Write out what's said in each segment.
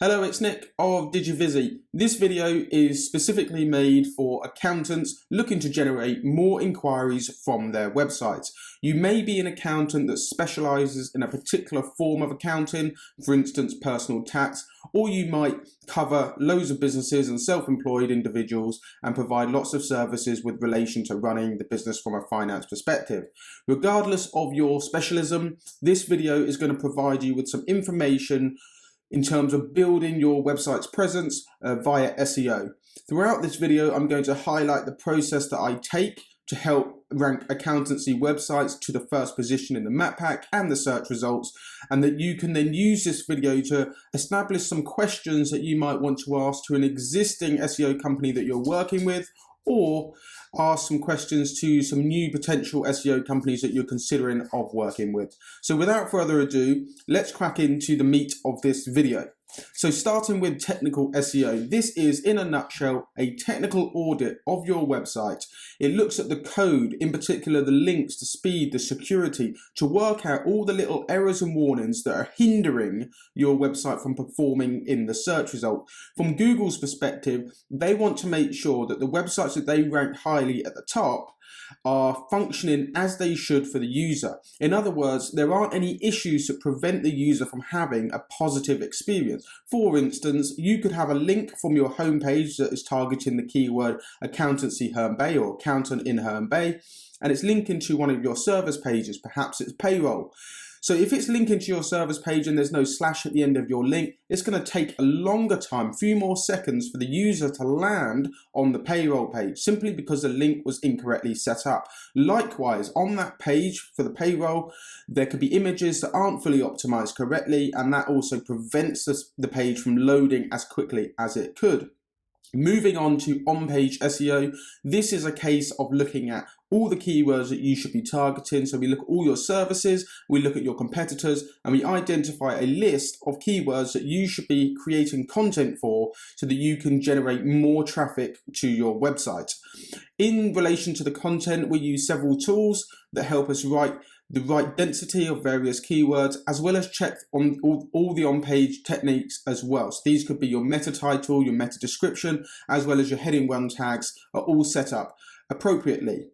Hello, it's Nick of Digivisi. This video is specifically made for accountants looking to generate more inquiries from their websites. You may be an accountant that specializes in a particular form of accounting, for instance, personal tax, or you might cover loads of businesses and self-employed individuals and provide lots of services with relation to running the business from a finance perspective. Regardless of your specialism, this video is going to provide you with some information in terms of building your website's presence via SEO. Throughout this video, I'm going to highlight the process that I take to help rank accountancy websites to the first position in the map pack and the search results, and that you can then use this video to establish some questions that you might want to ask to an existing SEO company that you're working with, or ask some questions to some new potential SEO companies that you're considering of working with. So without further ado, let's crack into the meat of this video. So starting with technical SEO, this is in a nutshell a technical audit of your website. It looks at the code, in particular the links, the speed, the security, to work out all the little errors and warnings that are hindering your website from performing in the search result. From Google's perspective, they want to make sure that the websites that they rank highly at the top are functioning as they should for the user. In other words, there aren't any issues that prevent the user from having a positive experience. For instance, you could have a link from your homepage that is targeting the keyword accountancy Herne Bay or accountant in Herne Bay, and it's linking to one of your service pages, perhaps it's payroll. So if it's linking to your service page and there's no slash at the end of your link, it's going to take a longer time, a few more seconds for the user to land on the payroll page, simply because the link was incorrectly set up. Likewise, on that page for the payroll, there could be images that aren't fully optimized correctly, and that also prevents the page from loading as quickly as it could. Moving on to on-page SEO, this is a case of looking at all the keywords that you should be targeting. So we look at all your services, we look at your competitors, and we identify a list of keywords that you should be creating content for so that you can generate more traffic to your website. In relation to the content, we use several tools that help us write the right density of various keywords, as well as check on all the on-page techniques as well. So these could be your meta title, your meta description, as well as your heading 1 tags are all set up appropriately.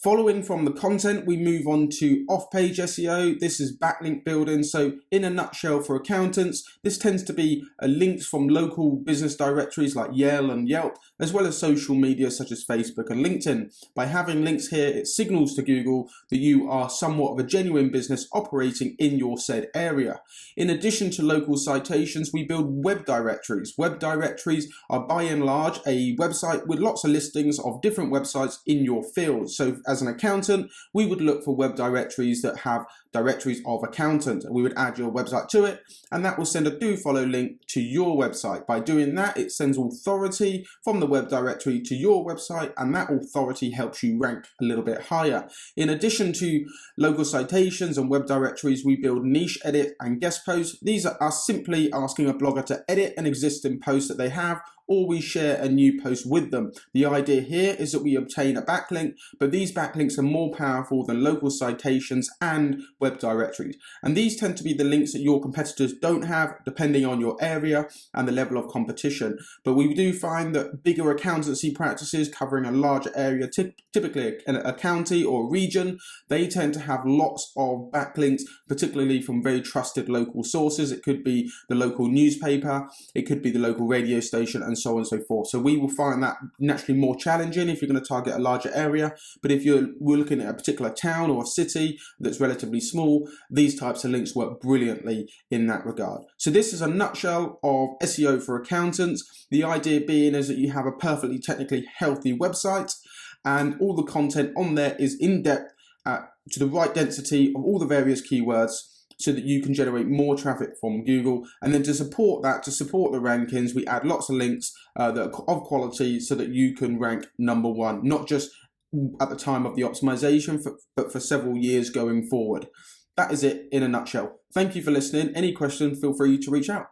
Following from the content, we move on to off-page SEO. This is backlink building. So in a nutshell for accountants, this tends to be links from local business directories like Yale and Yelp, as well as social media such as Facebook and LinkedIn. By having links here, it signals to Google that you are somewhat of a genuine business operating in your said area. In addition to local citations, we build web directories. Web directories are by and large a website with lots of listings of different websites in your field. So as an accountant, we would look for web directories that have directories of accountant. We would add your website to it, and that will send a do follow link to your website. By doing that, it sends authority from the web directory to your website, and that authority helps you rank a little bit higher. In addition to local citations and web directories, we build niche edit and guest posts. These are us simply asking a blogger to edit an existing post that they have, or we share a new post with them. The idea here is that we obtain a backlink, but these backlinks are more powerful than local citations and web directories. And these tend to be the links that your competitors don't have, depending on your area and the level of competition. But we do find that bigger accountancy practices covering a larger area, typically a county or region, they tend to have lots of backlinks, particularly from very trusted local sources. It could be the local newspaper, it could be the local radio station, and so on and so forth. So we will find that naturally more challenging if you're going to target a larger area. But if we're looking at a particular town or a city that's relatively small, these types of links work brilliantly in that regard. So this is a nutshell of SEO for accountants. The idea being is that you have a perfectly technically healthy website, and all the content on there is in depth to the right density of all the various keywords, so that you can generate more traffic from Google. And then to support that, to support the rankings, we add lots of links that are of quality so that you can rank number 1, not just at the time of the optimization, but for several years going forward. That is it in a nutshell. Thank you for listening. Any questions, feel free to reach out.